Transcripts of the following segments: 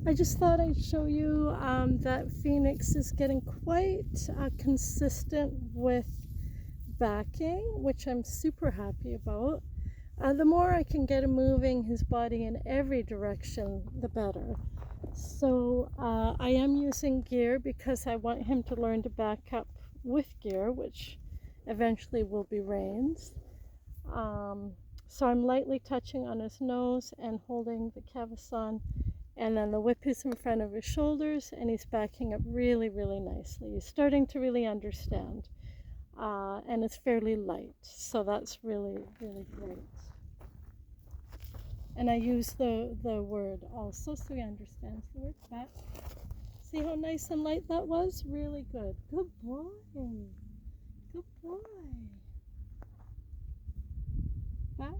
I just thought I'd show you that Phoenix is getting quite consistent with backing, which I'm super happy about. The more I can get him moving his body in every direction, the better. So I am using gear because I want him to learn to back up with gear, which eventually will be reins. Um, so I'm lightly touching on his nose and holding the cavesson, and then the whip is in front of his shoulders, and he's backing up really, really nicely. He's starting to really understand, and it's fairly light, so that's really, really great. And I use the word also, so he understands the word back. See how nice and light that was? Really good. Good boy. Good boy. Back.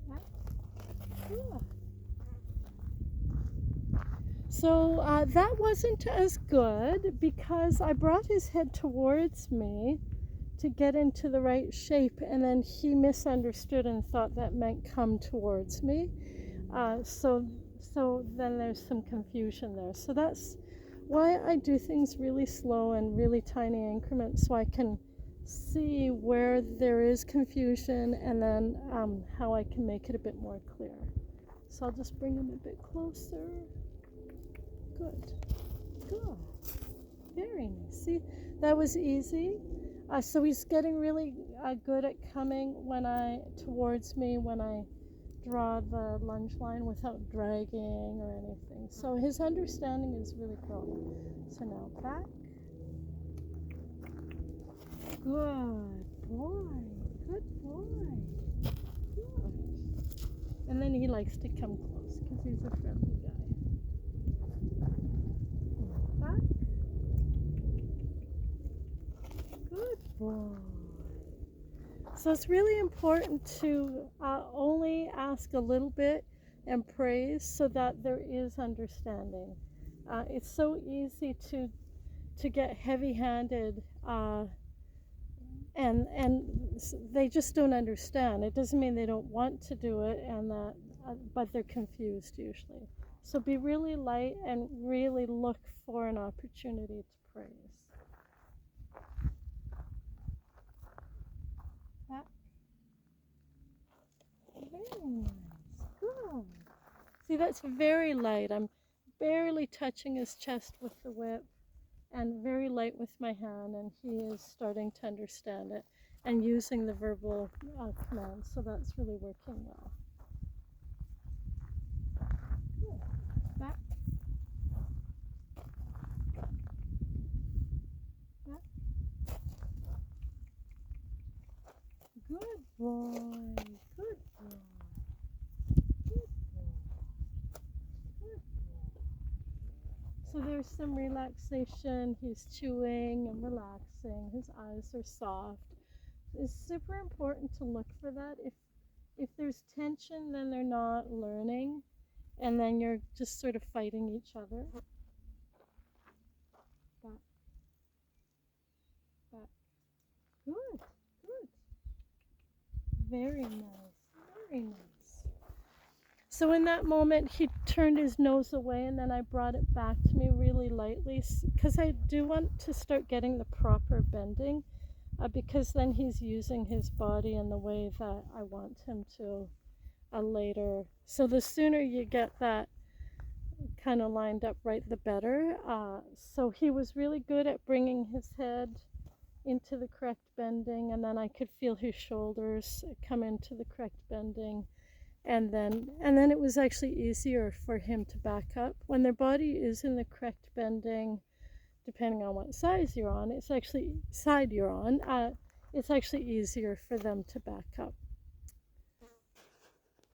Back. Good. So that wasn't as good because I brought his head towards me to get into the right shape, and then he misunderstood and thought that meant come towards me. So then there's some confusion there. So that's why I do things really slow and really tiny increments, so I can see where there is confusion, and then how I can make it a bit more clear. So I'll just bring him a bit closer. Good. Good. Very nice. See, that was easy. So he's getting really good at coming towards me when I draw the lunge line without dragging or anything. So his understanding is really growing. So now back. Good boy. Good boy. Good. And then he likes to come close because he's a friendly guy. Back. Good boy. So it's really important to only ask a little bit and praise so that there is understanding. It's so easy to get heavy-handed, and they just don't understand. It doesn't mean they don't want to do it, and that, but they're confused usually. So be really light and really look for an opportunity to praise. Back. Very nice. Good. See, that's very light. I'm barely touching his chest with the whip, and very light with my hand, and he is starting to understand it and using the verbal commands, so that's really working well. Good. Back. Back. Good boy. Good boy. Good boy. Good boy. So there's some relaxation. He's chewing and relaxing. His eyes are soft. It's super important to look for that. If there's tension, then they're not learning, and then you're just sort of fighting each other. Back. Back. Good. Good. Very nice. Very nice. So in that moment, he turned his nose away, and then I brought it back to me really lightly because I do want to start getting the proper bending, because then he's using his body in the way that I want him to later. So the sooner you get that kind of lined up right, the better. So he was really good at bringing his head into the correct bending, and then I could feel his shoulders come into the correct bending, and then it was actually easier for him to back up when their body is in the correct bending. Depending on what side you're on, it's actually easier for them to back up.